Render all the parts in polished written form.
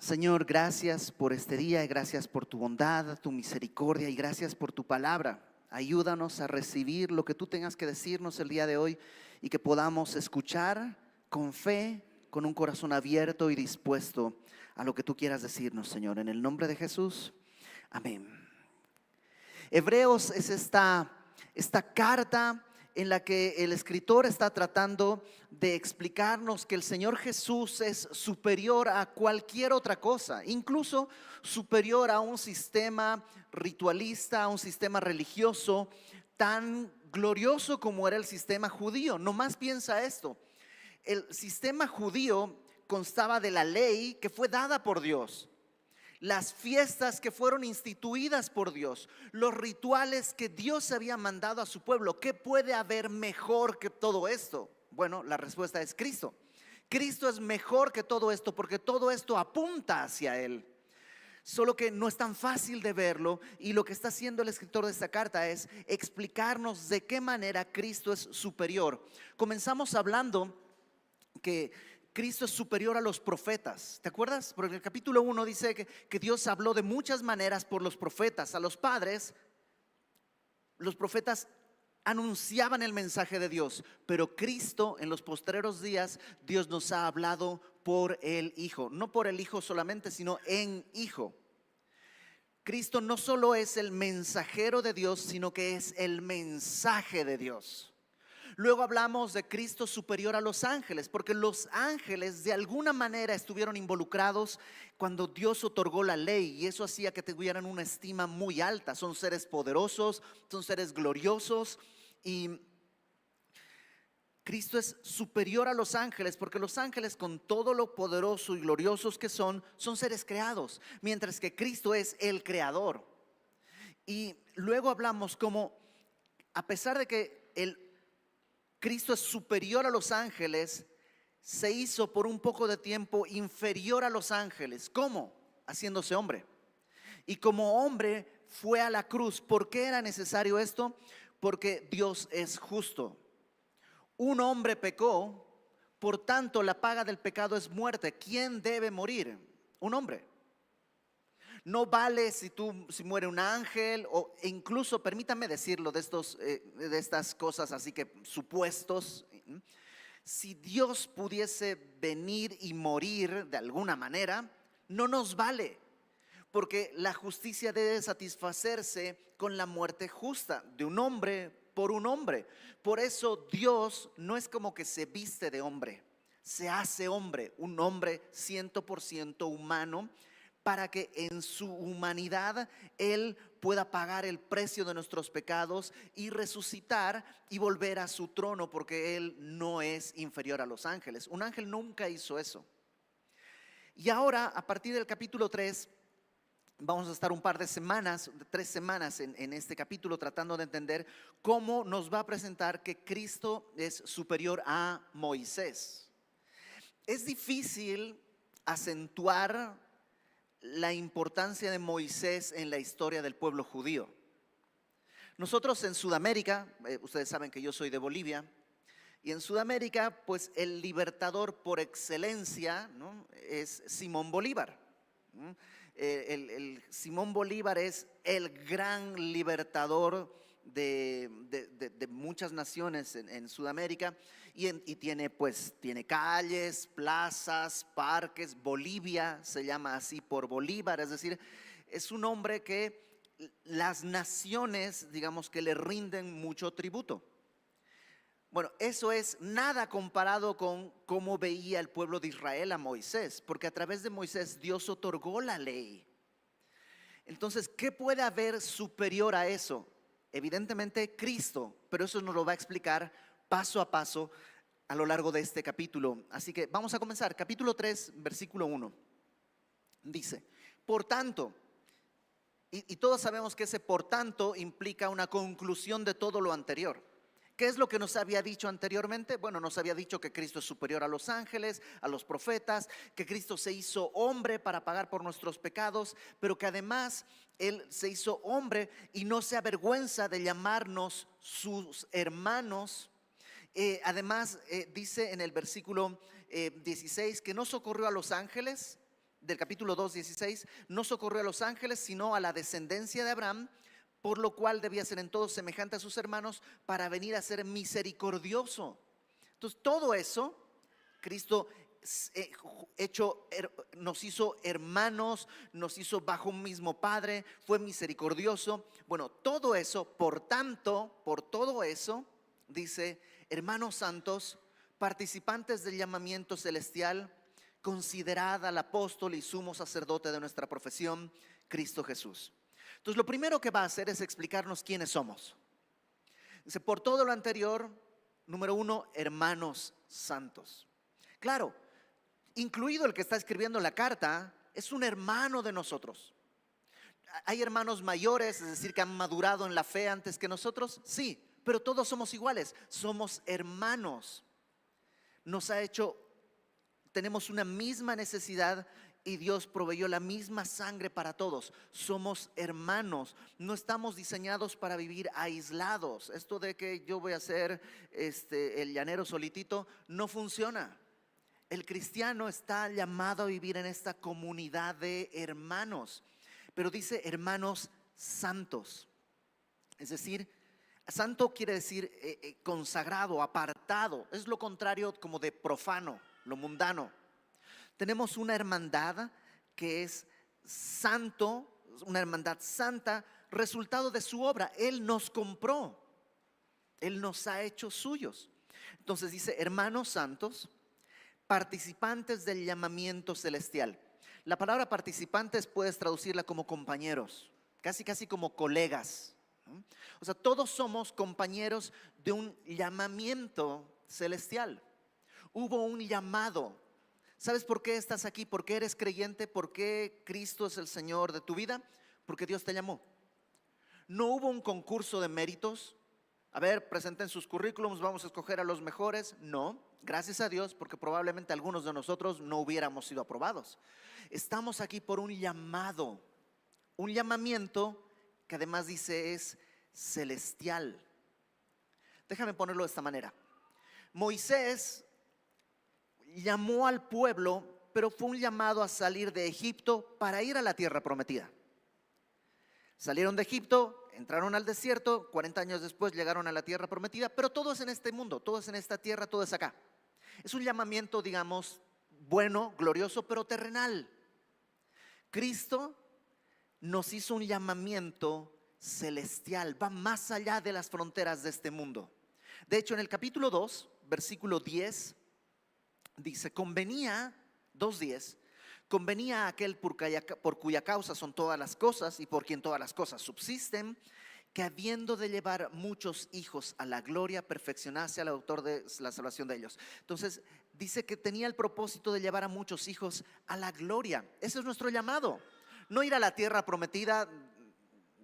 Señor, gracias por este día y gracias por tu bondad, tu misericordia y gracias por tu palabra. Ayúdanos a recibir lo que tú tengas que decirnos el día de hoy y que podamos escuchar con fe, con un corazón abierto y dispuesto a lo que tú quieras decirnos, Señor. En el nombre de Jesús, amén. Hebreos es esta carta en la que el escritor está tratando de explicarnos que el Señor Jesús es superior a cualquier otra cosa, incluso superior a un sistema ritualista, a un sistema religioso tan glorioso como era el sistema judío. Nomás piensa esto: el sistema judío constaba de la ley que fue dada por Dios, las fiestas que fueron instituidas por Dios, los rituales que Dios había mandado a su pueblo. ¿Qué puede haber mejor que todo esto? Bueno, la respuesta es Cristo. Cristo es mejor que todo esto porque todo esto apunta hacia Él. Solo que no es tan fácil de verlo, y lo que está haciendo el escritor de esta carta es explicarnos de qué manera Cristo es superior. Comenzamos hablando que Cristo es superior a los profetas. ¿Te acuerdas? Porque en el capítulo 1 dice que Dios habló de muchas maneras por los profetas. A los padres, los profetas anunciaban el mensaje de Dios, pero Cristo en los postreros días, Dios nos ha hablado por el Hijo. No por el Hijo solamente, sino en Hijo. Cristo no solo es el mensajero de Dios, sino que es el mensaje de Dios. Luego hablamos de Cristo superior a los ángeles, porque los ángeles de alguna manera estuvieron involucrados cuando Dios otorgó la ley, y eso hacía que tuvieran una estima muy alta. Son seres poderosos, son seres gloriosos, y Cristo es superior a los ángeles porque los ángeles, con todo lo poderoso y gloriosos que son seres creados, mientras que Cristo es el creador. Y luego hablamos como, a pesar de que Cristo es superior a los ángeles, se hizo por un poco de tiempo inferior a los ángeles. ¿Cómo? Haciéndose hombre. Y como hombre fue a la cruz. ¿Por qué era necesario esto? Porque Dios es justo. Un hombre pecó, por tanto la paga del pecado es muerte. ¿Quién debe morir? Un hombre. No vale si muere un ángel, o incluso, permítame decirlo, de estas cosas así que supuestos. Si Dios pudiese venir y morir de alguna manera, no nos vale, porque la justicia debe satisfacerse con la muerte justa de un hombre por un hombre. Por eso Dios no es como que se viste de hombre, se hace hombre, un hombre 100% humano, para que en su humanidad Él pueda pagar el precio de nuestros pecados y resucitar y volver a su trono, porque Él no es inferior a los ángeles. Un ángel nunca hizo eso. Y ahora, a partir del capítulo 3, vamos a estar un par de semanas, 3 semanas en este capítulo, tratando de entender cómo nos va a presentar que Cristo es superior a Moisés. Es difícil acentuar la importancia de Moisés en la historia del pueblo judío. Nosotros en Sudamérica, ustedes saben que yo soy de Bolivia, y en Sudamérica pues el libertador por excelencia, ¿no?, es Simón Bolívar. Simón Bolívar es el gran libertador de muchas naciones en Sudamérica, y tiene calles, plazas, parques. Bolivia se llama así por Bolívar, es decir, es un hombre que las naciones, digamos, que le rinden mucho tributo. Bueno, eso es nada comparado con cómo veía el pueblo de Israel a Moisés, porque a través de Moisés Dios otorgó la ley. Entonces, ¿qué puede haber superior a eso? Evidentemente Cristo, pero eso nos lo va a explicar paso a paso a lo largo de este capítulo. Así que vamos a comenzar. Capítulo 3, versículo 1. Dice: por tanto, y todos sabemos que ese por tanto implica una conclusión de todo lo anterior. ¿Qué es lo que nos había dicho anteriormente? Bueno, nos había dicho que Cristo es superior a los ángeles, a los profetas, que Cristo se hizo hombre para pagar por nuestros pecados, pero que además Él se hizo hombre y no se avergüenza de llamarnos sus hermanos. Además dice en el versículo 16 que no socorrió a los ángeles, del capítulo 2, 16, no socorrió a los ángeles, sino a la descendencia de Abraham, por lo cual debía ser en todo semejante a sus hermanos para venir a ser misericordioso. Entonces, todo eso, Cristo nos hizo hermanos, nos hizo bajo un mismo Padre, fue misericordioso. Bueno, todo eso, por tanto, por todo eso, dice, hermanos santos, participantes del llamamiento celestial, considerad al apóstol y sumo sacerdote de nuestra profesión, Cristo Jesús. Entonces, lo primero que va a hacer es explicarnos quiénes somos. Dice, por todo lo anterior, número uno, hermanos santos. Claro, incluido el que está escribiendo la carta, es un hermano de nosotros. ¿Hay hermanos mayores, es decir, que han madurado en la fe antes que nosotros? Sí, pero todos somos iguales, somos hermanos. Tenemos una misma necesidad y Dios proveyó la misma sangre para todos. Somos hermanos, no estamos diseñados para vivir aislados. Esto de que yo voy a ser el llanero solitito no funciona. El cristiano está llamado a vivir en esta comunidad de hermanos, pero dice hermanos santos. Es decir, santo quiere decir consagrado, apartado. Es lo contrario como de profano, lo mundano. Tenemos una hermandad que es santo, una hermandad santa, resultado de su obra. Él nos compró, Él nos ha hecho suyos. Entonces dice hermanos santos, participantes del llamamiento celestial. La palabra participantes puedes traducirla como compañeros, casi como colegas, ¿no? O sea, todos somos compañeros de un llamamiento celestial. Hubo un llamado. ¿Sabes por qué estás aquí? ¿Por qué eres creyente? ¿Por qué Cristo es el Señor de tu vida? Porque Dios te llamó. No hubo un concurso de méritos. A ver, presenten sus currículums, vamos a escoger a los mejores. No, gracias a Dios, porque probablemente algunos de nosotros no hubiéramos sido aprobados. Estamos aquí por un llamado, un llamamiento que además dice es celestial. Déjame ponerlo de esta manera. Moisés llamó al pueblo, pero fue un llamado a salir de Egipto para ir a la tierra prometida. Salieron de Egipto, entraron al desierto, 40 años después llegaron a la tierra prometida, pero todo es en este mundo, todo es en esta tierra, todo es acá. Es un llamamiento, digamos, bueno, glorioso, pero terrenal. Cristo nos hizo un llamamiento celestial, va más allá de las fronteras de este mundo. De hecho, en el capítulo 2, versículo 10, dice, convenía, 2:10, convenía a aquel por cuya causa son todas las cosas y por quien todas las cosas subsisten, que habiendo de llevar muchos hijos a la gloria, perfeccionase al autor de la salvación de ellos. Entonces, dice que tenía el propósito de llevar a muchos hijos a la gloria. Ese es nuestro llamado. No ir a la tierra prometida,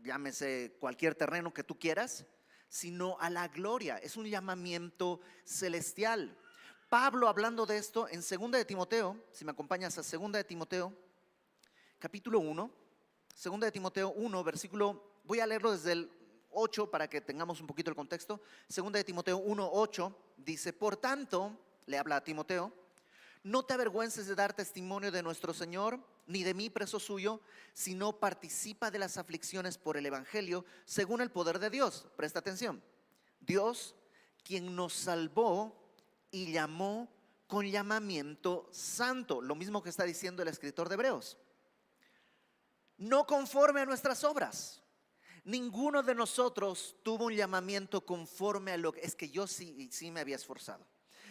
llámese cualquier terreno que tú quieras, sino a la gloria. Es un llamamiento celestial. Pablo, hablando de esto en 2 de Timoteo, si me acompañas a 2 de Timoteo, capítulo 1, 2 de Timoteo 1, versículo, voy a leerlo desde el 8 para que tengamos un poquito el contexto. 2 de Timoteo 1, 8 dice, por tanto, le habla a Timoteo, no te avergüences de dar testimonio de nuestro Señor, ni de mí preso suyo, sino participa de las aflicciones por el evangelio, según el poder de Dios. Presta atención. Dios, quien nos salvó y llamó con llamamiento santo, lo mismo que está diciendo el escritor de Hebreos, no conforme a nuestras obras. Ninguno de nosotros tuvo un llamamiento conforme a lo que, es que yo sí me había esforzado.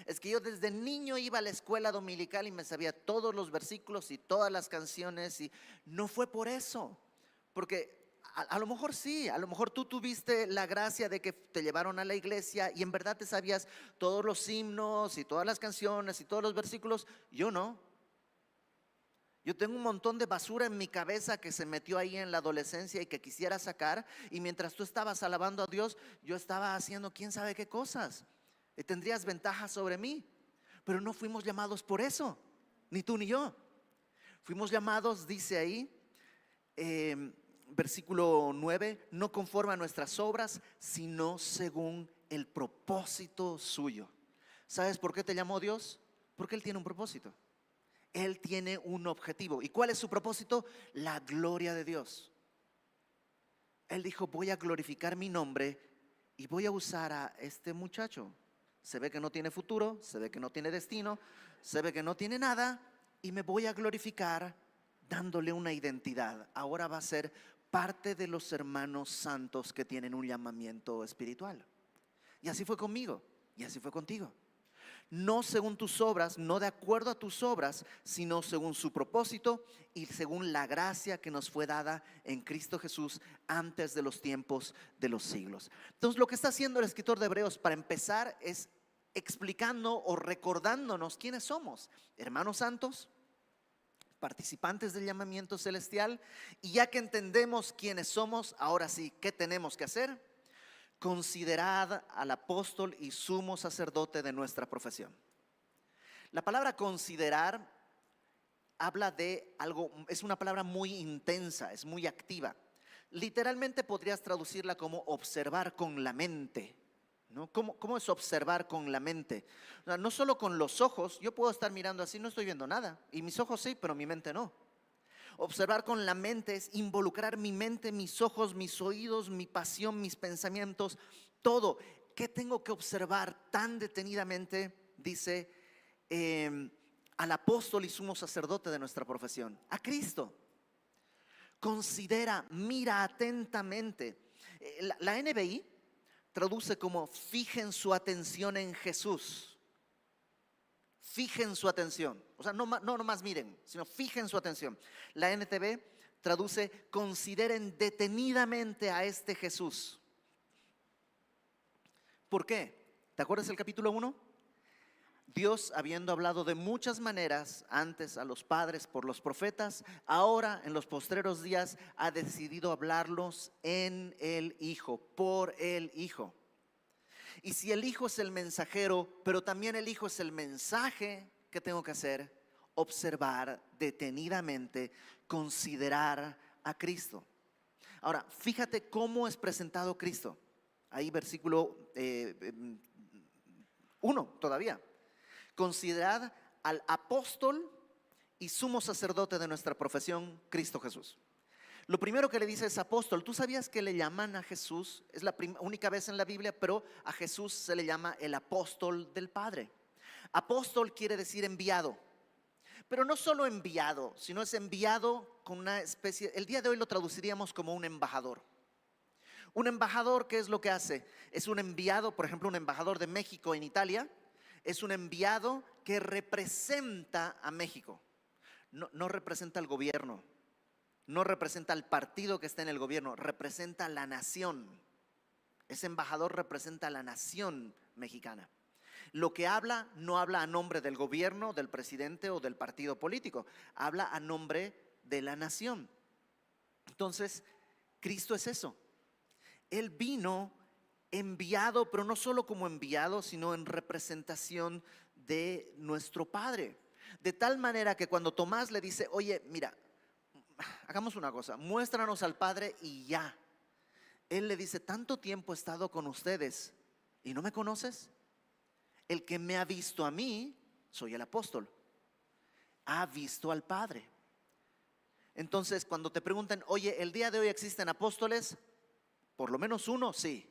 Es que yo desde niño iba a la escuela dominical y me sabía todos los versículos y todas las canciones, y no fue por eso, porque a lo mejor sí, a lo mejor tú tuviste la gracia de que te llevaron a la iglesia y en verdad te sabías todos los himnos y todas las canciones y todos los versículos. Yo no. Yo tengo un montón de basura en mi cabeza que se metió ahí en la adolescencia y que quisiera sacar, y mientras tú estabas alabando a Dios, yo estaba haciendo quién sabe qué cosas. Y tendrías ventaja sobre mí, pero no fuimos llamados por eso, ni tú ni yo. Fuimos llamados, dice ahí, versículo 9, no conforme a nuestras obras, sino según el propósito suyo. ¿Sabes por qué te llamó Dios? Porque Él tiene un propósito. Él tiene un objetivo. ¿Y cuál es su propósito? La gloria de Dios. Él dijo, voy a glorificar mi nombre y voy a usar a este muchacho. Se ve que no tiene futuro, se ve que no tiene destino, se ve que no tiene nada, y me voy a glorificar dándole una identidad. Ahora va a ser parte de los hermanos santos que tienen un llamamiento espiritual. Y así fue conmigo, y así fue contigo. No según tus obras, no de acuerdo a tus obras, sino según su propósito y según la gracia que nos fue dada en Cristo Jesús antes de los tiempos de los siglos. Entonces, lo que está haciendo el escritor de Hebreos para empezar es explicando o recordándonos quiénes somos: hermanos santos, participantes del llamamiento celestial. Y ya que entendemos quiénes somos, ahora sí, ¿qué tenemos que hacer? Considerad al apóstol y sumo sacerdote de nuestra profesión. La palabra considerar habla de algo, es una palabra muy intensa, es muy activa. Literalmente podrías traducirla como observar con la mente, ¿no? ¿Cómo es observar con la mente? O sea, no solo con los ojos. Yo puedo estar mirando así, no estoy viendo nada, y mis ojos sí, pero mi mente no. Observar con la mente es involucrar mi mente, mis ojos, mis oídos, mi pasión, mis pensamientos, todo. ¿Qué tengo que observar tan detenidamente? Dice al apóstol y sumo sacerdote de nuestra profesión, a Cristo. Considera, mira atentamente. La NBI traduce como fijen su atención en Jesús. Fijen su atención, o sea, no nomás miren, sino fijen su atención. La NTV traduce: consideren detenidamente a este Jesús. ¿Por qué? ¿Te acuerdas del capítulo 1? Dios, habiendo hablado de muchas maneras antes a los padres por los profetas, ahora en los postreros días ha decidido hablarlos en el Hijo, por el Hijo. Y si el Hijo es el mensajero, pero también el Hijo es el mensaje, ¿qué tengo que hacer? Observar detenidamente, considerar a Cristo. Ahora, fíjate cómo es presentado Cristo. Ahí versículo 1 todavía. Considerad al apóstol y sumo sacerdote de nuestra profesión, Cristo Jesús. Lo primero que le dice es apóstol. ¿Tú sabías que le llaman a Jesús? Es la única vez en la Biblia, pero a Jesús se le llama el apóstol del Padre. Apóstol quiere decir enviado, pero no solo enviado, sino es enviado con una especie, el día de hoy lo traduciríamos como un embajador. Un embajador, ¿qué es lo que hace? Es un enviado, por ejemplo, un embajador de México en Italia, es un enviado que representa a México. No representa al gobierno, no representa al partido que está en el gobierno, representa a la nación. Ese embajador representa a la nación mexicana. Lo que habla, no habla a nombre del gobierno, del presidente o del partido político, habla a nombre de la nación. Entonces, Cristo es eso. Él vino enviado, pero no solo como enviado, sino en representación de nuestro Padre. De tal manera que cuando Tomás le dice: oye, mira, hagamos una cosa, muéstranos al Padre y ya. Él le dice: tanto tiempo he estado con ustedes y no me conoces. El que me ha visto a mí, soy el apóstol, ha visto al Padre. Entonces, cuando te pregunten: oye, ¿el día de hoy existen apóstoles? Por lo menos uno, sí,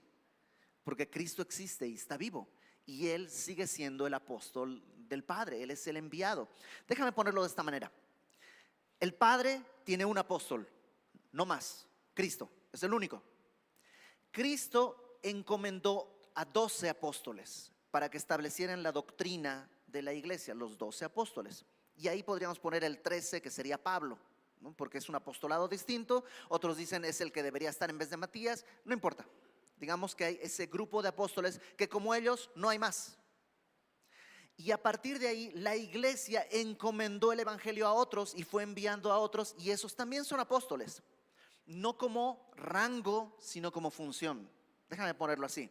porque Cristo existe y está vivo, y Él sigue siendo el apóstol del Padre. Él es el enviado. Déjame ponerlo de esta manera. El Padre tiene un apóstol, no más. Cristo es el único. Cristo encomendó a 12 apóstoles para que establecieran la doctrina de la iglesia, los 12 apóstoles. Y ahí podríamos poner el 13, que sería Pablo, ¿no? Porque es un apostolado distinto. Otros dicen es el que debería estar en vez de Matías. No importa. Digamos que hay ese grupo de apóstoles que, como ellos, no hay más. Y a partir de ahí la iglesia encomendó el evangelio a otros y fue enviando a otros, y esos también son apóstoles. No como rango, sino como función. Déjame ponerlo así.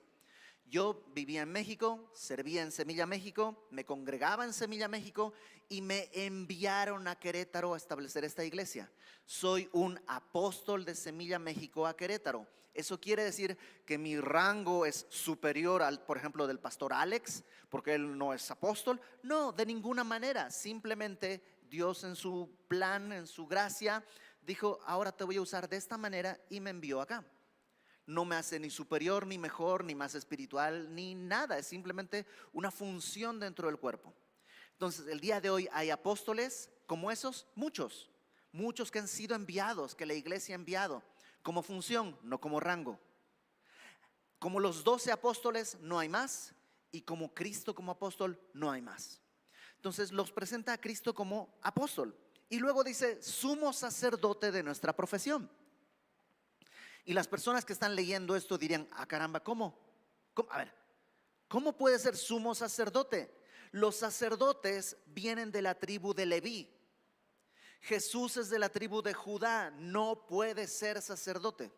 Yo vivía en México, servía en Semilla México, me congregaba en Semilla México y me enviaron a Querétaro a establecer esta iglesia. Soy un apóstol de Semilla México a Querétaro. Eso quiere decir que mi rango es superior al, por ejemplo, del pastor Alex, porque él no es apóstol. No, de ninguna manera. Simplemente Dios en su plan, en su gracia, dijo, ahora te voy a usar de esta manera y me envió acá. No me hace ni superior, ni mejor, ni más espiritual, ni nada. Es simplemente una función dentro del cuerpo. Entonces, el día de hoy hay apóstoles como esos, muchos. Muchos que han sido enviados, que la iglesia ha enviado como función, no como rango. Como los 12 apóstoles no hay más, y como Cristo como apóstol no hay más. Entonces los presenta a Cristo como apóstol. Y luego dice, sumo sacerdote de nuestra profesión. Y las personas que están leyendo esto dirían, ah caramba, ¿cómo? A ver, ¿cómo puede ser sumo sacerdote? Los sacerdotes vienen de la tribu de Leví. Jesús es de la tribu de Judá, no puede ser sacerdote.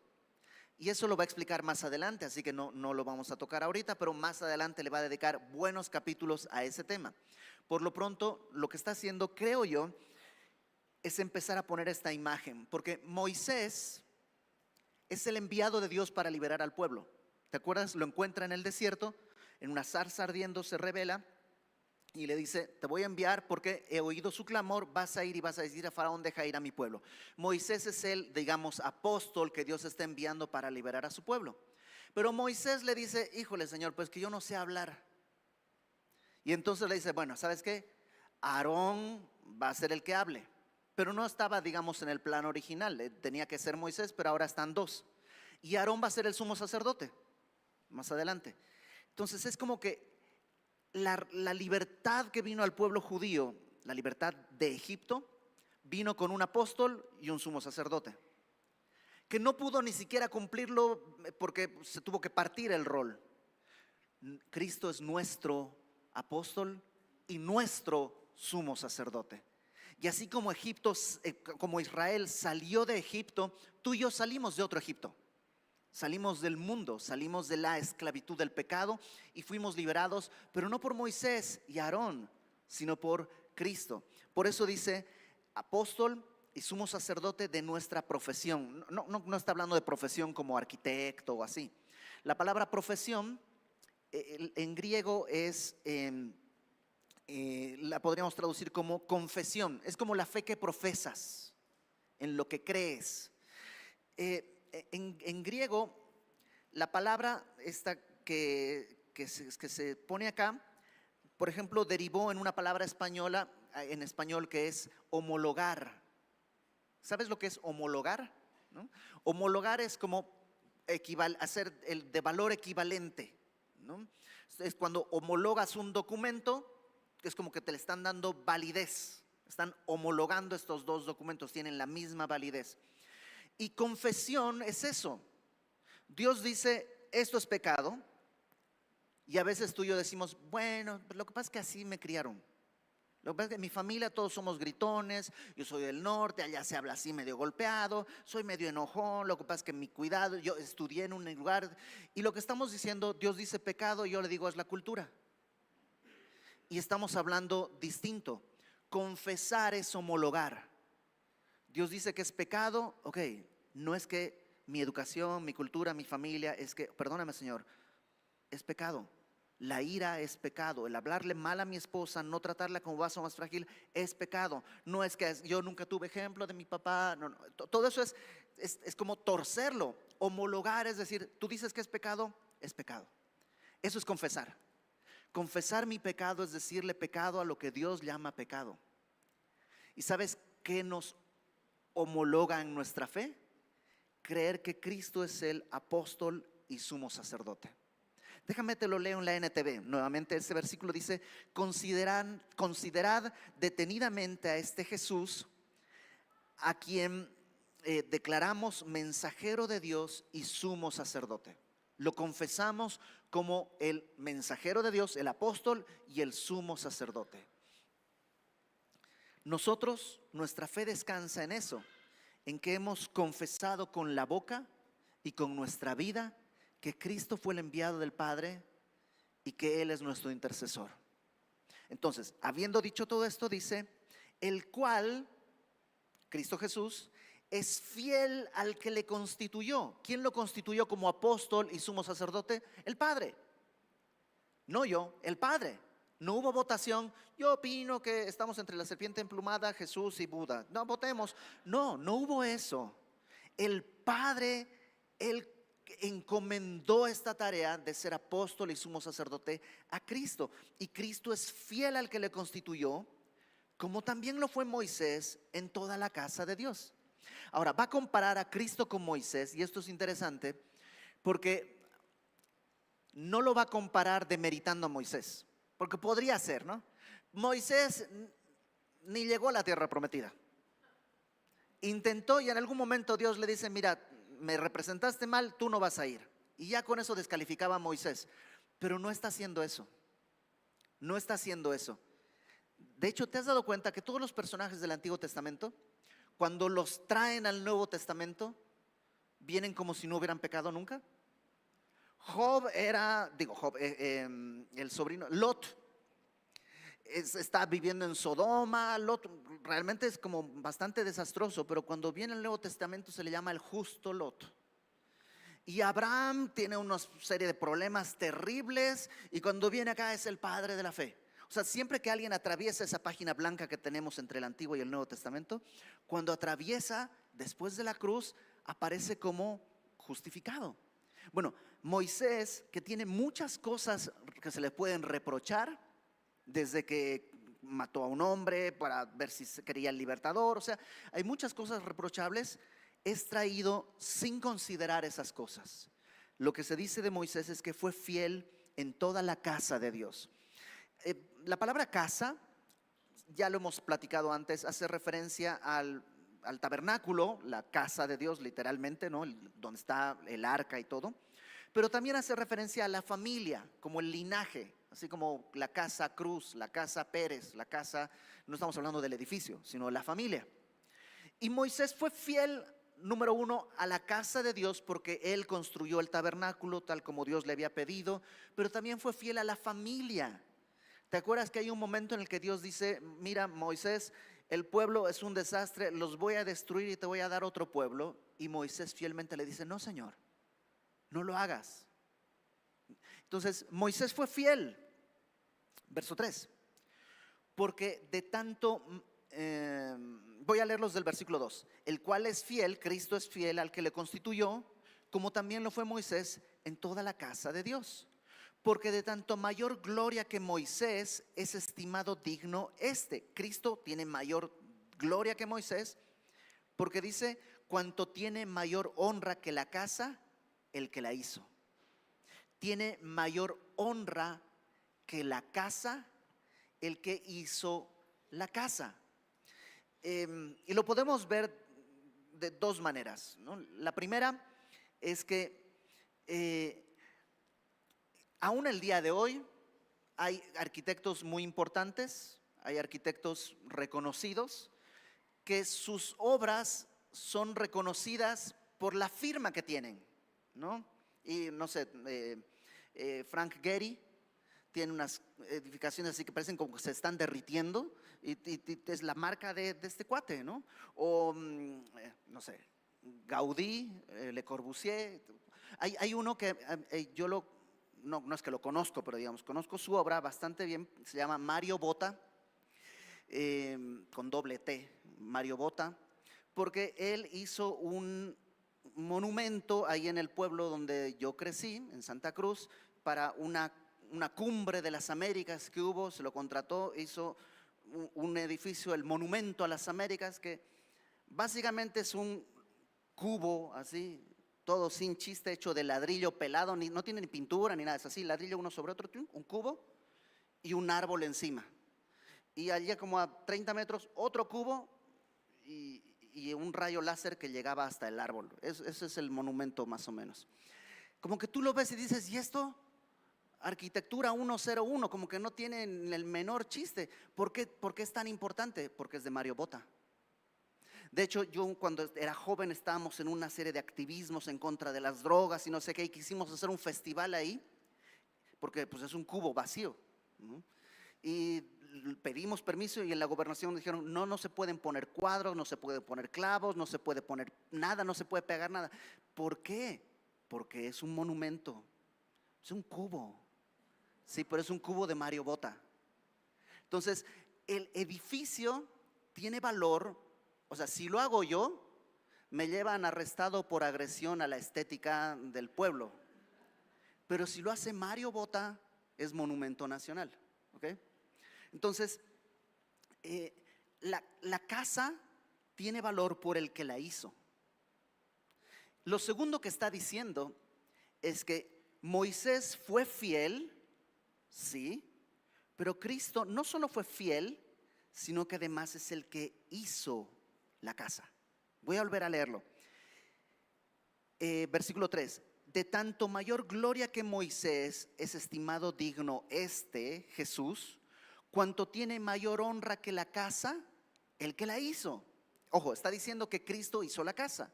Y eso lo va a explicar más adelante, así que no lo vamos a tocar ahorita, pero más adelante le va a dedicar buenos capítulos a ese tema. Por lo pronto, lo que está haciendo, creo yo, es empezar a poner esta imagen, porque Moisés es el enviado de Dios para liberar al pueblo. ¿Te acuerdas? Lo encuentra en el desierto, en una zarza ardiendo se revela y le dice, te voy a enviar porque he oído su clamor, vas a ir y vas a decir a Faraón, deja ir a mi pueblo. Moisés es el, digamos, apóstol que Dios está enviando para liberar a su pueblo. Pero Moisés le dice, híjole Señor, pues que yo no sé hablar. Y entonces le dice, bueno, ¿sabes qué? Aarón va a ser el que hable. Pero no estaba, digamos, en el plan original. Tenía que ser Moisés, pero ahora están dos. Y Aarón va a ser el sumo sacerdote más adelante. Entonces es como que la libertad que vino al pueblo judío, la libertad de Egipto, vino con un apóstol y un sumo sacerdote, que no pudo ni siquiera cumplirlo porque se tuvo que partir el rol. Cristo es nuestro apóstol y nuestro sumo sacerdote. Y así como Egipto, como Israel salió de Egipto, tú y yo salimos de otro Egipto. Salimos del mundo, salimos de la esclavitud del pecado y fuimos liberados, pero no por Moisés y Aarón, sino por Cristo. Por eso dice apóstol y sumo sacerdote de nuestra profesión. No está hablando de profesión como arquitecto o así. La palabra profesión en griego es... la podríamos traducir como confesión. Es como la fe que profesas, en lo que crees. En griego, la palabra esta que se pone acá, por ejemplo, derivó en una palabra española, en español, que es homologar. ¿Sabes lo que es homologar? ¿No? Homologar es como hacer el de valor equivalente, ¿no? Es cuando homologas un documento, es como que te le están dando validez, están homologando estos dos documentos, tienen la misma validez. Y confesión es eso. Dios dice, esto es pecado, y a veces tú y yo decimos, bueno, lo que pasa es que así me criaron. Lo que pasa es que en mi familia todos somos gritones, yo soy del norte, allá se habla así medio golpeado, soy medio enojón, lo que pasa es que mi cuidado, yo estudié en un lugar, y lo que estamos diciendo, Dios dice pecado, y yo le digo es la cultura. Y estamos hablando distinto. Confesar es homologar. Dios dice que es pecado, ok, no es que mi educación, mi cultura, mi familia, es que, perdóname Señor, es pecado. La ira es pecado, el hablarle mal a mi esposa, no tratarla como vaso más frágil, es pecado. No es que yo nunca tuve ejemplo de mi papá, no. Todo eso es como torcerlo. Homologar es decir, tú dices que es pecado. Eso es confesar. Confesar mi pecado es decirle pecado a lo que Dios llama pecado. ¿Y sabes qué nos homologa en nuestra fe? Creer que Cristo es el apóstol y sumo sacerdote. Déjame te lo leo en la NTV. Nuevamente ese versículo dice, considerad detenidamente a este Jesús, a quien declaramos mensajero de Dios y sumo sacerdote. Lo confesamos como el mensajero de Dios, el apóstol y el sumo sacerdote. Nosotros, nuestra fe descansa en eso, en que hemos confesado con la boca y con nuestra vida que Cristo fue el enviado del Padre y que Él es nuestro intercesor. Entonces, habiendo dicho todo esto, dice, el cual, Cristo Jesús, es fiel al que le constituyó. ¿Quién lo constituyó como apóstol y sumo sacerdote? El Padre. No yo, el Padre. No hubo votación. Yo opino que estamos entre la serpiente emplumada, Jesús y Buda. No, votemos. No, no hubo eso. El Padre, Él encomendó esta tarea de ser apóstol y sumo sacerdote a Cristo. Y Cristo es fiel al que le constituyó, como también lo fue Moisés en toda la casa de Dios. Ahora, va a comparar a Cristo con Moisés, y esto es interesante, porque no lo va a comparar demeritando a Moisés, porque podría ser, ¿no? Moisés ni llegó a la tierra prometida. Intentó y en algún momento Dios le dice, mira, me representaste mal, tú no vas a ir. Y ya con eso descalificaba a Moisés. Pero no está haciendo eso. No está haciendo eso. De hecho, ¿te has dado cuenta que todos los personajes del Antiguo Testamento, cuando los traen al Nuevo Testamento, vienen como si no hubieran pecado nunca? Job era, el sobrino, Lot, está viviendo en Sodoma. Lot realmente es como bastante desastroso, pero cuando viene el Nuevo Testamento se le llama el justo Lot. Y Abraham tiene una serie de problemas terribles, y cuando viene acá es el padre de la fe. O sea, siempre que alguien atraviesa esa página blanca que tenemos entre el Antiguo y el Nuevo Testamento, cuando atraviesa después de la cruz, aparece como justificado. Bueno, Moisés, que tiene muchas cosas que se le pueden reprochar, desde que mató a un hombre para ver si se quería el libertador, o sea, hay muchas cosas reprochables, es traído sin considerar esas cosas. Lo que se dice de Moisés es que fue fiel en toda la casa de Dios. La palabra casa, ya lo hemos platicado antes, hace referencia al tabernáculo, la casa de Dios literalmente, ¿no? Donde está el arca y todo. Pero también hace referencia a la familia, como el linaje, así como la casa Cruz, la casa Pérez, la casa, no estamos hablando del edificio, sino de la familia. Y Moisés fue fiel, número uno, a la casa de Dios porque él construyó el tabernáculo tal como Dios le había pedido, pero también fue fiel a la familia. ¿Te acuerdas que hay un momento en el que Dios dice, mira Moisés, el pueblo es un desastre, los voy a destruir y te voy a dar otro pueblo? Y Moisés fielmente le dice, no Señor, no lo hagas. Entonces Moisés fue fiel. Verso 3. Porque de tanto, voy a leerlos del versículo 2. El cual es fiel, Cristo es fiel al que le constituyó, como también lo fue Moisés en toda la casa de Dios. Porque de tanto mayor gloria que Moisés es estimado digno este. Cristo tiene mayor gloria que Moisés, porque dice, cuanto tiene mayor honra que la casa, el que la hizo. Tiene mayor honra que la casa, el que hizo la casa. Y lo podemos ver de dos maneras, ¿no? La primera es que aún el día de hoy hay arquitectos muy importantes, hay arquitectos reconocidos, que sus obras son reconocidas por la firma que tienen, ¿no? Y no sé, Frank Gehry tiene unas edificaciones así que parecen como que se están derritiendo, y es la marca de este cuate, ¿no? O no sé, Gaudí, Le Corbusier. Hay uno que no es que lo conozco, pero digamos, conozco su obra bastante bien. Se llama Mario Botta, con doble T, Mario Botta, porque él hizo un monumento ahí en el pueblo donde yo crecí, en Santa Cruz, para una cumbre de las Américas que hubo. Se lo contrató, hizo un edificio, el Monumento a las Américas, que básicamente es un cubo así, todo sin chiste, hecho de ladrillo pelado, no tiene ni pintura ni nada, es así, ladrillo uno sobre otro, un cubo y un árbol encima. Y allá como a 30 metros otro cubo y un rayo láser que llegaba hasta el árbol. Ese es el monumento más o menos. Como que tú lo ves y dices, ¿y esto? Arquitectura 101, como que no tiene el menor chiste. ¿Por qué es tan importante? Porque es de Mario Botta. De hecho, yo cuando era joven estábamos en una serie de activismos en contra de las drogas y no sé qué, y quisimos hacer un festival ahí, porque pues es un cubo vacío, ¿no? Y pedimos permiso y en la gobernación dijeron, no se pueden poner cuadros, no se puede poner clavos, no se puede poner nada, no se puede pegar nada. ¿Por qué? Porque es un monumento, es un cubo. Sí, pero es un cubo de Mario Botta. Entonces, el edificio tiene valor, o sea, si lo hago yo, me llevan arrestado por agresión a la estética del pueblo. Pero si lo hace Mario Bota, es monumento nacional. ¿Ok? Entonces, la casa tiene valor por el que la hizo. Lo segundo que está diciendo es que Moisés fue fiel, sí, pero Cristo no solo fue fiel, sino que además es el que hizo la casa. Voy a volver a leerlo. Versículo 3. De tanto mayor gloria que Moisés es estimado digno Jesús, cuanto tiene mayor honra que la casa, el que la hizo. Ojo, está diciendo que Cristo hizo la casa.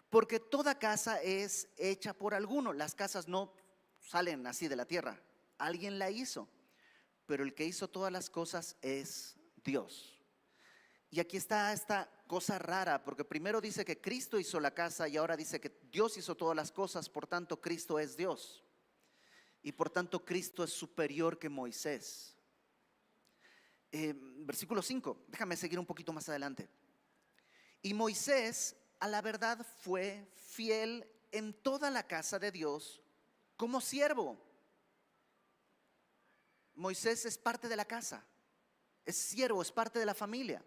Porque toda casa es hecha por alguno. Las casas no salen así de la tierra. Alguien la hizo. Pero el que hizo todas las cosas es Dios. Y aquí está esta cosa rara, porque primero dice que Cristo hizo la casa y ahora dice que Dios hizo todas las cosas, por tanto Cristo es Dios. Y por tanto Cristo es superior que Moisés. Versículo 5, déjame seguir un poquito más adelante. Y Moisés a la verdad fue fiel en toda la casa de Dios como siervo. Moisés es parte de la casa, es siervo, es parte de la familia.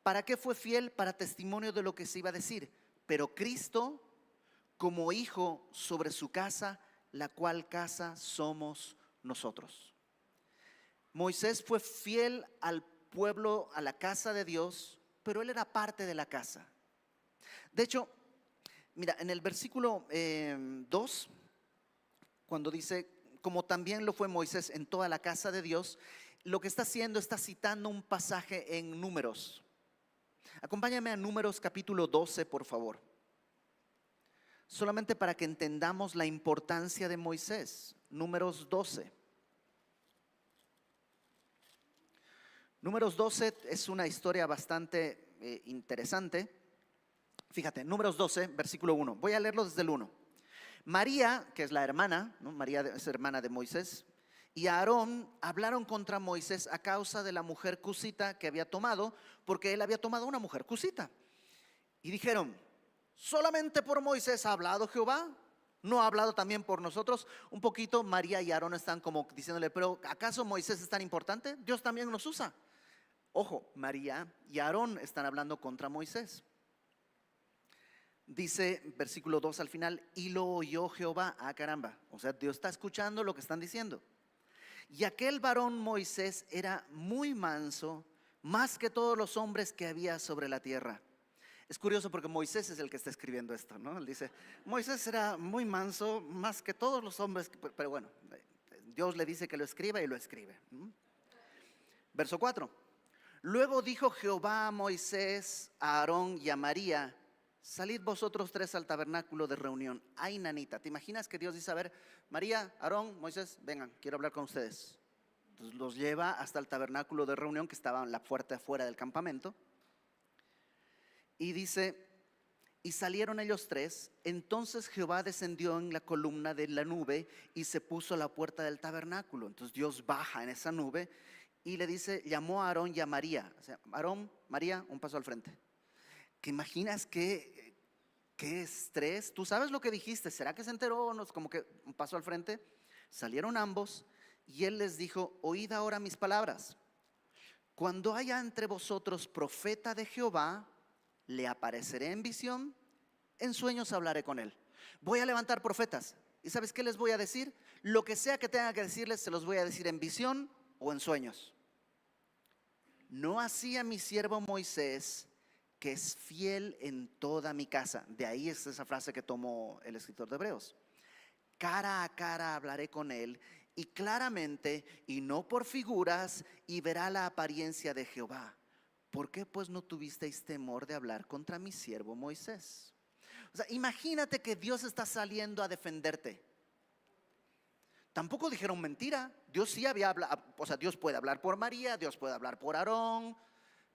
¿Para qué fue fiel? Para testimonio de lo que se iba a decir. Pero Cristo como hijo sobre su casa, la cual casa somos nosotros. Moisés fue fiel al pueblo, a la casa de Dios, pero él era parte de la casa. De hecho, mira, en el versículo 2, cuando dice, como también lo fue Moisés en toda la casa de Dios, lo que está haciendo, está citando un pasaje en Números. Acompáñame a Números capítulo 12, por favor. Solamente para que entendamos la importancia de Moisés. Números 12. Números 12 es una historia bastante interesante. Fíjate, Números 12, versículo 1. Voy a leerlo desde el 1. María, que es la hermana, ¿no? María es hermana de Moisés, y Aarón hablaron contra Moisés a causa de la mujer cusita que había tomado, porque él había tomado una mujer cusita. Y dijeron, ¿solamente por Moisés ha hablado Jehová? ¿No ha hablado también por nosotros? Un poquito María y Aarón están como diciéndole, pero ¿acaso Moisés es tan importante? Dios también nos usa. Ojo, María y Aarón están hablando contra Moisés. Dice versículo 2 al final, y lo oyó Jehová. Ah, caramba, o sea, Dios está escuchando lo que están diciendo. Y aquel varón Moisés era muy manso, más que todos los hombres que había sobre la tierra. Es curioso porque Moisés es el que está escribiendo esto, ¿no? Él dice, Moisés era muy manso, más que todos los hombres, pero bueno, Dios le dice que lo escriba y lo escribe. Verso 4. Luego dijo Jehová a Moisés, a Aarón y a María, salid vosotros tres al tabernáculo de reunión. Ay, nanita, ¿te imaginas que Dios dice, a ver, María, Aarón, Moisés, vengan, quiero hablar con ustedes? Entonces los lleva hasta el tabernáculo de reunión que estaba en la puerta afuera del campamento. Y dice, y salieron ellos tres, entonces Jehová descendió en la columna de la nube y se puso a la puerta del tabernáculo. Entonces Dios baja en esa nube y le dice, llamó a Aarón y a María. O sea, Aarón, María, un paso al frente. ¿Qué imaginas qué estrés? ¿Tú sabes lo que dijiste? ¿Será que se enteró o no? Como que un paso al frente. Salieron ambos y él les dijo, oíd ahora mis palabras. Cuando haya entre vosotros profeta de Jehová, le apareceré en visión, en sueños hablaré con él. Voy a levantar profetas. ¿Y sabes qué les voy a decir? Lo que sea que tenga que decirles, se los voy a decir en visión o en sueños. No así a mi siervo Moisés, que es fiel en toda mi casa. De ahí es esa frase que tomó el escritor de Hebreos. Cara a cara hablaré con él, y claramente, y no por figuras, y verá la apariencia de Jehová. ¿Por qué pues no tuvisteis temor de hablar contra mi siervo Moisés? O sea, imagínate que Dios está saliendo a defenderte. Tampoco dijeron mentira. Dios sí había hablado, o sea, Dios puede hablar por María, Dios puede hablar por Aarón.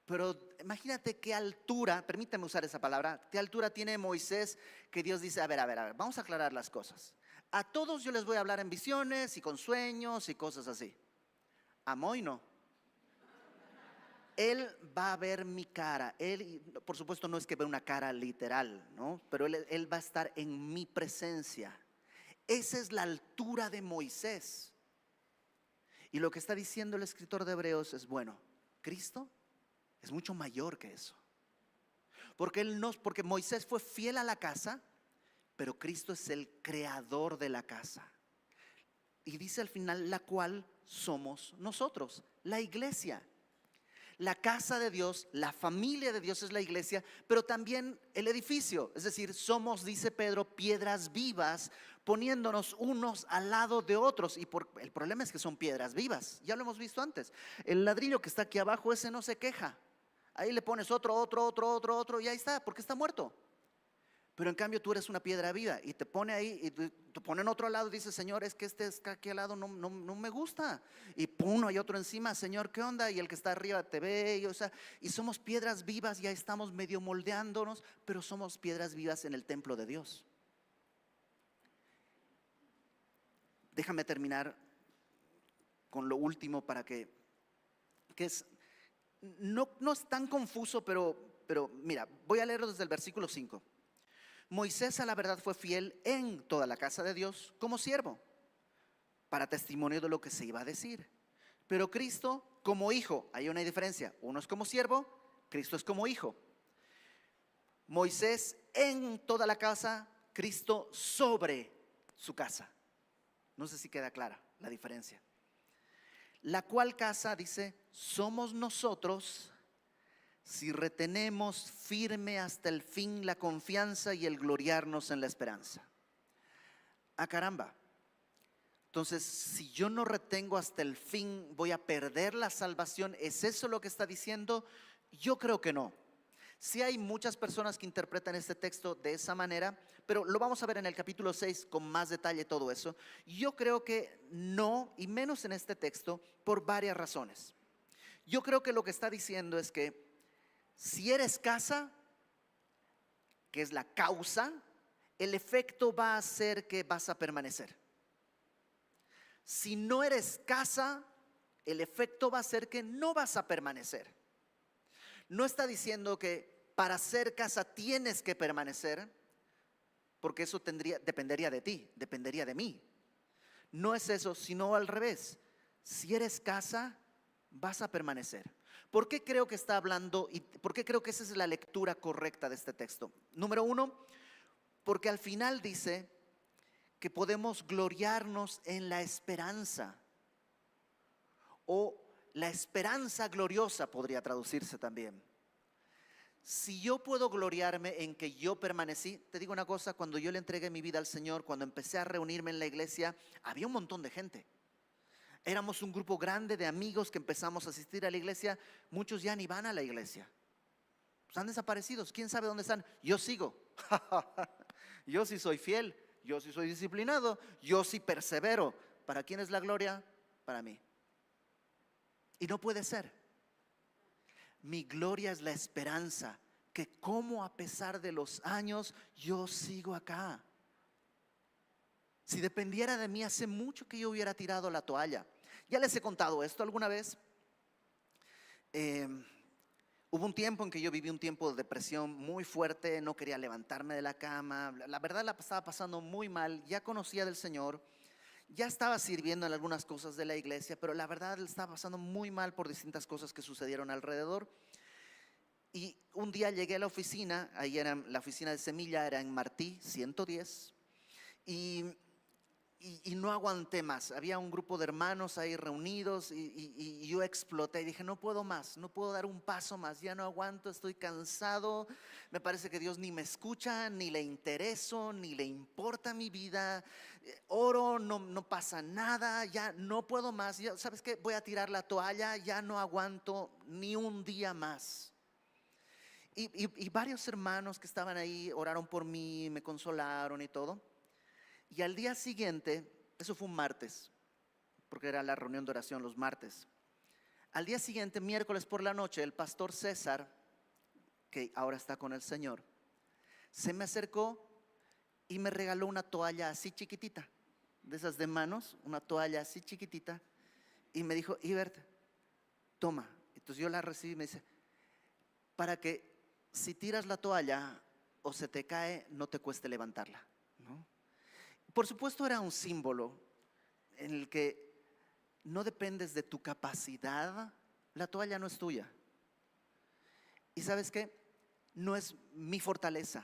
Pero imagínate qué altura, permíteme usar esa palabra, qué altura tiene Moisés, que Dios dice, a ver, vamos a aclarar las cosas. A todos yo les voy a hablar en visiones y con sueños y cosas así. A Moy no. Él va a ver mi cara. Él, por supuesto, no es que vea una cara literal, ¿no? Pero él va a estar en mi presencia. Esa es la altura de Moisés. Y lo que está diciendo el escritor de Hebreos es, bueno, Cristo es mucho mayor que eso. Porque Moisés fue fiel a la casa, pero Cristo es el creador de la casa. Y dice al final, la cual somos nosotros, la iglesia. La casa de Dios, la familia de Dios es la iglesia, pero también el edificio. Es decir, somos, dice Pedro, piedras vivas, poniéndonos unos al lado de otros. Y el problema es que son piedras vivas, ya lo hemos visto antes. El ladrillo que está aquí abajo, ese no se queja. Ahí le pones otro y ahí está, porque está muerto. Pero en cambio tú eres una piedra viva y te pone ahí y te ponen otro al lado y dice, Señor, es que este está aquí al lado no me gusta. Y pum, hay otro encima, Señor, ¿qué onda? Y el que está arriba te ve, y somos piedras vivas, ya estamos medio moldeándonos, pero somos piedras vivas en el templo de Dios. Déjame terminar con lo último para que no es tan confuso, pero mira, voy a leerlo desde el versículo 5. Moisés a la verdad fue fiel en toda la casa de Dios como siervo, para testimonio de lo que se iba a decir. Pero Cristo como hijo, hay una diferencia, uno es como siervo, Cristo es como hijo. Moisés en toda la casa, Cristo sobre su casa. No sé si queda clara la diferencia. La cual casa, dice, somos nosotros, si retenemos firme hasta el fin la confianza y el gloriarnos en la esperanza. Ah, caramba. Entonces, si yo no retengo hasta el fin, ¿voy a perder la salvación? ¿Es eso lo que está diciendo? Yo creo que no. Sí hay muchas personas que interpretan este texto de esa manera, pero lo vamos a ver en el capítulo 6 con más detalle todo eso. Yo creo que no, y menos en este texto, por varias razones. Yo creo que lo que está diciendo es que si eres casa, que es la causa, el efecto va a ser que vas a permanecer. Si no eres casa, el efecto va a ser que no vas a permanecer. No está diciendo que para ser casa tienes que permanecer, porque eso dependería de ti, dependería de mí. No es eso, sino al revés. Si eres casa, vas a permanecer. ¿Por qué creo que está hablando y por qué creo que esa es la lectura correcta de este texto? Número uno, porque al final dice que podemos gloriarnos en la esperanza, o la esperanza gloriosa podría traducirse también. Si yo puedo gloriarme en que yo permanecí, te digo una cosa, cuando yo le entregué mi vida al Señor, cuando empecé a reunirme en la iglesia, había un montón de gente. Éramos un grupo grande de amigos que empezamos a asistir a la iglesia. Muchos ya ni van a la iglesia. Están desaparecidos. ¿Quién sabe dónde están? Yo sigo. Yo sí soy fiel. Yo sí soy disciplinado. Yo sí persevero. ¿Para quién es la gloria? Para mí. Y no puede ser. Mi gloria es la esperanza, que como a pesar de los años yo sigo acá. Si dependiera de mí, hace mucho que yo hubiera tirado la toalla. Ya les he contado esto alguna vez. Hubo un tiempo en que yo viví un tiempo de depresión muy fuerte, no quería levantarme de la cama, la verdad la estaba pasando muy mal, ya conocía del Señor, ya estaba sirviendo en algunas cosas de la iglesia, pero la verdad le estaba pasando muy mal por distintas cosas que sucedieron alrededor. Y un día llegué a la oficina, ahí era la oficina de Semilla, era en Martí 110, y no aguanté más. Había un grupo de hermanos ahí reunidos y yo exploté y dije, no puedo más, no puedo dar un paso más, ya no aguanto, estoy cansado, me parece que Dios ni me escucha, ni le intereso, ni le importa mi vida, oro, no pasa nada, ya no puedo más, ya, ¿sabes qué? Voy a tirar la toalla, ya no aguanto ni un día más. Y varios hermanos que estaban ahí oraron por mí, me consolaron y todo. Y al día siguiente, eso fue un martes, porque era la reunión de oración los martes. Al día siguiente, miércoles por la noche, el pastor César, que ahora está con el Señor, se me acercó y me regaló una toalla así chiquitita, de esas de manos, una toalla así chiquitita, y me dijo, Ibert, toma, Entonces yo la recibí y me dice, para que si tiras la toalla o se te cae, no te cueste levantarla, ¿no? Por supuesto era un símbolo en el que no dependes de tu capacidad, la toalla no es tuya. Y ¿sabes qué? No es mi fortaleza.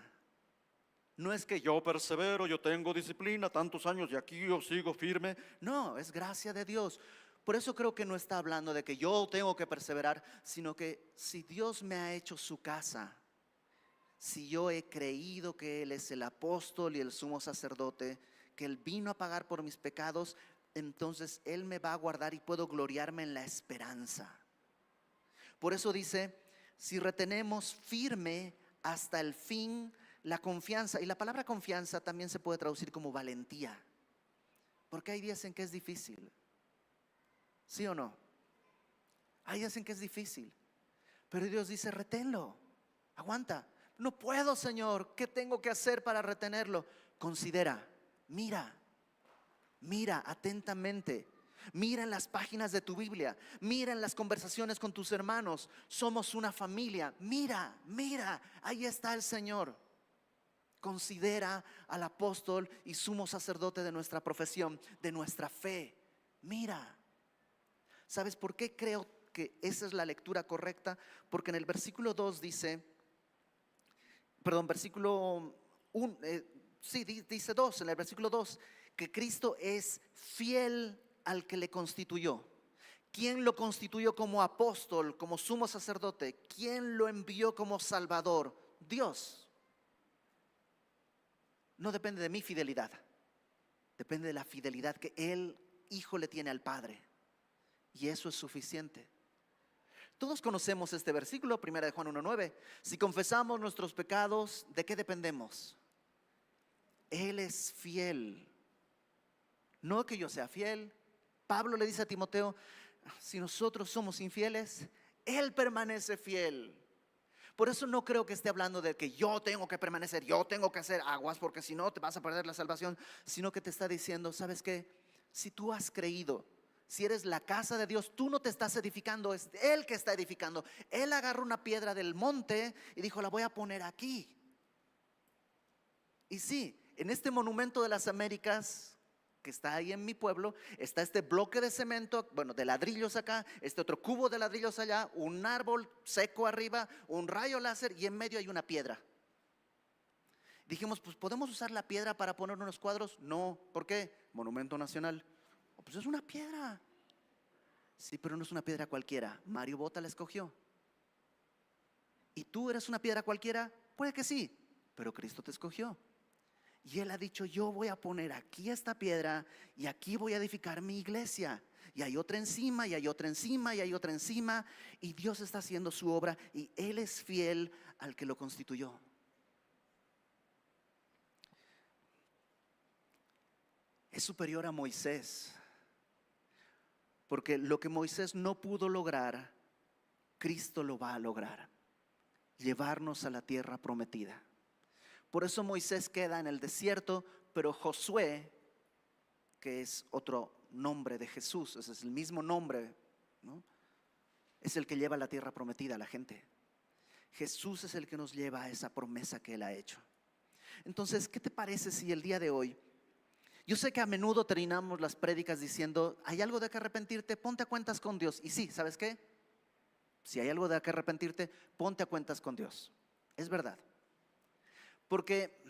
No es que yo persevero, yo tengo disciplina, tantos años y aquí yo sigo firme. No, es gracia de Dios. Por eso creo que no está hablando de que yo tengo que perseverar, sino que si Dios me ha hecho su casa, si yo he creído que Él es el apóstol y el sumo sacerdote, que Él vino a pagar por mis pecados, entonces Él me va a guardar y puedo gloriarme en la esperanza. Por eso dice, si retenemos firme hasta el fin la confianza, y la palabra confianza también se puede traducir como valentía, porque hay días en que es difícil, ¿sí o no? Hay días en que es difícil, pero Dios dice, reténlo, aguanta. No puedo, Señor, ¿qué tengo que hacer para retenerlo? Considera, mira atentamente. Mira en las páginas de tu Biblia, mira en las conversaciones con tus hermanos. Somos una familia. Mira, ahí está el Señor. Considera al apóstol y sumo sacerdote de nuestra profesión, de nuestra fe. Mira. ¿Sabes por qué creo que esa es la lectura correcta? Porque en el versículo 2 dice, versículo 1, dice 2, en el versículo 2, que Cristo es fiel al que le constituyó. ¿Quién lo constituyó como apóstol, como sumo sacerdote? ¿Quién lo envió como salvador? Dios. No depende de mi fidelidad, depende de la fidelidad que el Hijo le tiene al Padre, y eso es suficiente. Todos conocemos este versículo, 1 de Juan 1:9. Si confesamos nuestros pecados, ¿de qué dependemos? Él es fiel. No que yo sea fiel. Pablo le dice a Timoteo, si nosotros somos infieles, Él permanece fiel. Por eso no creo que esté hablando de que yo tengo que permanecer, yo tengo que hacer aguas, porque si no te vas a perder la salvación, sino que te está diciendo, ¿sabes qué? Si tú has creído, si eres la casa de Dios, tú no te estás edificando, es Él que está edificando. Él agarró una piedra del monte y dijo, la voy a poner aquí. Y sí, en este monumento de las Américas que está ahí en mi pueblo, está este bloque de cemento, bueno, de ladrillos acá, este otro cubo de ladrillos allá, un árbol seco arriba, un rayo láser y en medio hay una piedra. Dijimos, pues ¿podemos usar la piedra para poner unos cuadros? No, ¿por qué? Monumento nacional. Pues es una piedra. Sí, pero no es una piedra cualquiera. Mario Bota la escogió. ¿Y tú eres una piedra cualquiera? Puede que sí, pero Cristo te escogió. Y Él ha dicho, yo voy a poner aquí esta piedra y aquí voy a edificar mi iglesia. Y hay otra encima, y hay otra encima, y hay otra encima. Y Dios está haciendo su obra y Él es fiel al que lo constituyó. Es superior a Moisés, porque lo que Moisés no pudo lograr, Cristo lo va a lograr. Llevarnos a la tierra prometida. Por eso Moisés queda en el desierto, pero Josué, que es otro nombre de Jesús, ese es el mismo nombre, ¿no? Es el que lleva a la tierra prometida a la gente. Jesús es el que nos lleva a esa promesa que Él ha hecho. Entonces, ¿qué te parece si el día de hoy, yo sé que a menudo terminamos las prédicas diciendo, ¿hay algo de que arrepentirte? Ponte a cuentas con Dios. Y sí, ¿sabes qué? Si hay algo de que arrepentirte, ponte a cuentas con Dios. Es verdad. Porque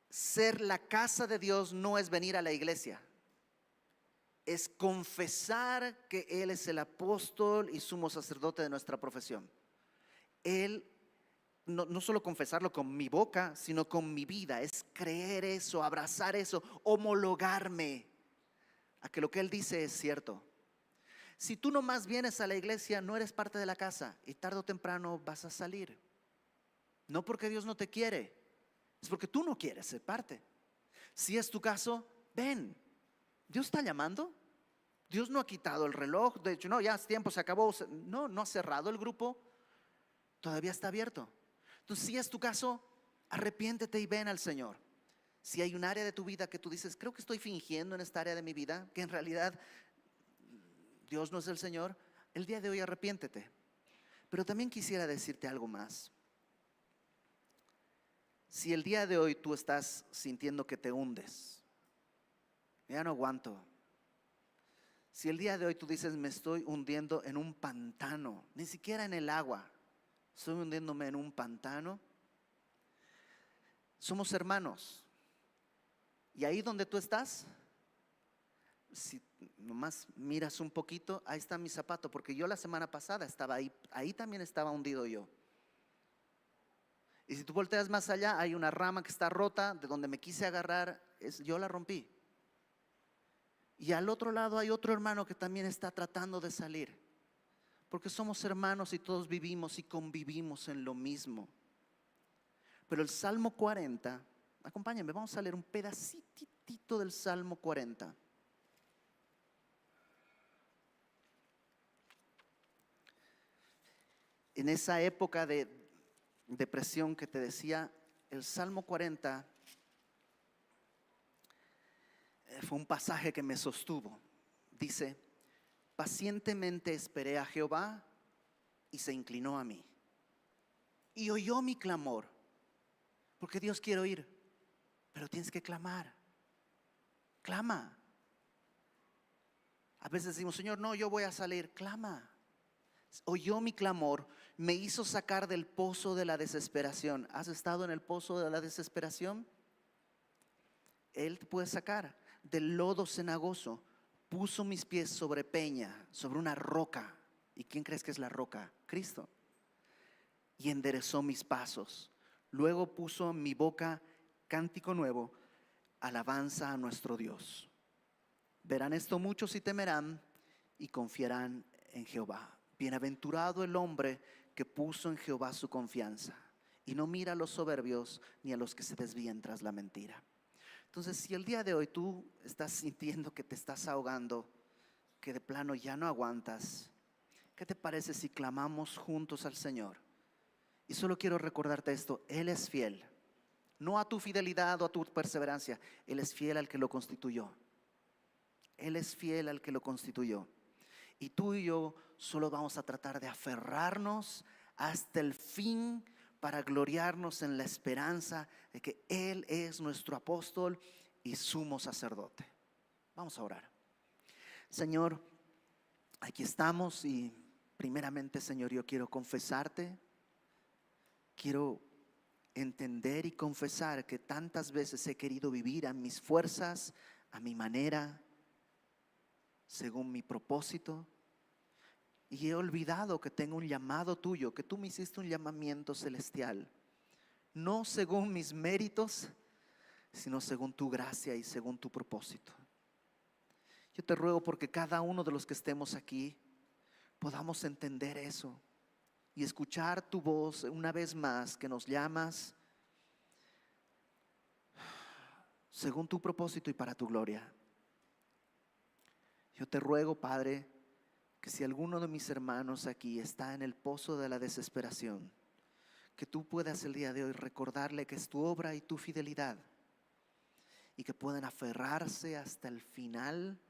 ser la casa de Dios no es venir a la iglesia, es confesar que Él es el apóstol y sumo sacerdote de nuestra profesión. Él, no solo confesarlo con mi boca, sino con mi vida, es creer eso, abrazar eso, homologarme a que lo que Él dice es cierto. Si tú nomás vienes a la iglesia, no eres parte de la casa y tarde o temprano vas a salir. No porque Dios no te quiere, es porque tú no quieres ser parte. Si es tu caso, ven. Dios está llamando. Dios no ha quitado el reloj. De hecho, no, ya es tiempo, se acabó. No ha cerrado el grupo. Todavía está abierto. Entonces, si es tu caso, arrepiéntete y ven al Señor. Si hay un área de tu vida que tú dices, creo que estoy fingiendo en esta área de mi vida, que en realidad Dios no es el Señor, el día de hoy arrepiéntete. Pero también quisiera decirte algo más. Si el día de hoy tú estás sintiendo que te hundes, ya no aguanto. Si el día de hoy tú dices, me estoy hundiendo en un pantano, ni siquiera en el agua, estoy hundiéndome en un pantano. Somos hermanos. Y ahí donde tú estás, si nomás miras un poquito, ahí está mi zapato, porque yo la semana pasada estaba ahí también estaba hundido yo. Y si tú volteas más allá, hay una rama que está rota, de donde me quise agarrar, yo la rompí. Y al otro lado hay otro hermano que también está tratando de salir, porque somos hermanos y todos vivimos y convivimos en lo mismo. Pero el Salmo 40, acompáñenme, vamos a leer un pedacitito del Salmo 40. En esa época de depresión que te decía, el Salmo 40 fue un pasaje que me sostuvo. Dice, pacientemente esperé a Jehová y se inclinó a mí y oyó mi clamor. Porque Dios quiere oír, pero tienes que clamar. Clama. A veces decimos, Señor, no, yo voy a salir. Clama. Oyó mi clamor, me hizo sacar del pozo de la desesperación. ¿Has estado en el pozo de la desesperación? Él te puede sacar del lodo cenagoso. Puso mis pies sobre peña, sobre una roca. ¿Y quién crees que es la roca? Cristo. Y enderezó mis pasos. Luego puso en mi boca cántico nuevo, alabanza a nuestro Dios. Verán esto muchos y temerán y confiarán en Jehová. Bienaventurado el hombre que puso en Jehová su confianza y no mira a los soberbios ni a los que se desvían tras la mentira. Entonces, si el día de hoy tú estás sintiendo que te estás ahogando, que de plano ya no aguantas, ¿qué te parece si clamamos juntos al Señor? Y solo quiero recordarte esto, Él es fiel, no a tu fidelidad o a tu perseverancia, Él es fiel al que lo constituyó. Él es fiel al que lo constituyó. Y tú y yo solo vamos a tratar de aferrarnos hasta el fin para gloriarnos en la esperanza de que Él es nuestro apóstol y sumo sacerdote. Vamos a orar. Señor, aquí estamos y primeramente, Señor, yo quiero confesarte, quiero entender y confesar que tantas veces he querido vivir a mis fuerzas, a mi manera, según mi propósito, y he olvidado que tengo un llamado tuyo, que tú me hiciste un llamamiento celestial, no según mis méritos, sino según tu gracia y según tu propósito. Yo te ruego porque cada uno de los que estemos aquí podamos entender eso y escuchar tu voz una vez más que nos llamas según tu propósito y para tu gloria. Yo te ruego, Padre, que si alguno de mis hermanos aquí está en el pozo de la desesperación, que tú puedas el día de hoy recordarle que es tu obra y tu fidelidad y que puedan aferrarse hasta el final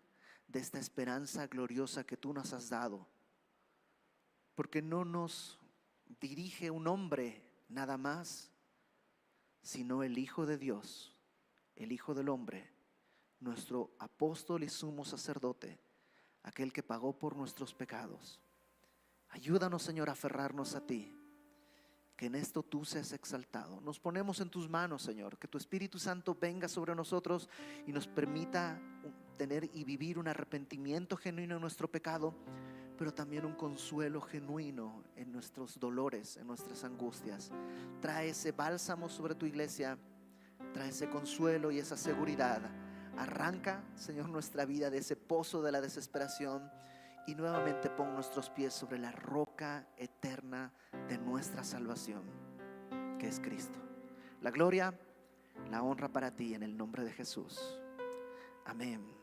de esta esperanza gloriosa que tú nos has dado, porque no nos dirige un hombre nada más, sino el Hijo de Dios, el Hijo del hombre, nuestro apóstol y sumo sacerdote, aquel que pagó por nuestros pecados. Ayúdanos, Señor, a aferrarnos a ti, que en esto tú seas exaltado. Nos ponemos en tus manos, Señor, que tu Espíritu Santo venga sobre nosotros y nos permita tener y vivir un arrepentimiento genuino en nuestro pecado, pero también un consuelo genuino en nuestros dolores, en nuestras angustias. Trae ese bálsamo sobre tu iglesia, trae ese consuelo y esa seguridad. Arranca, Señor, nuestra vida de ese pozo de la desesperación y nuevamente pon nuestros pies sobre la roca eterna de nuestra salvación, que es Cristo. La gloria, la honra para ti en el nombre de Jesús. Amén.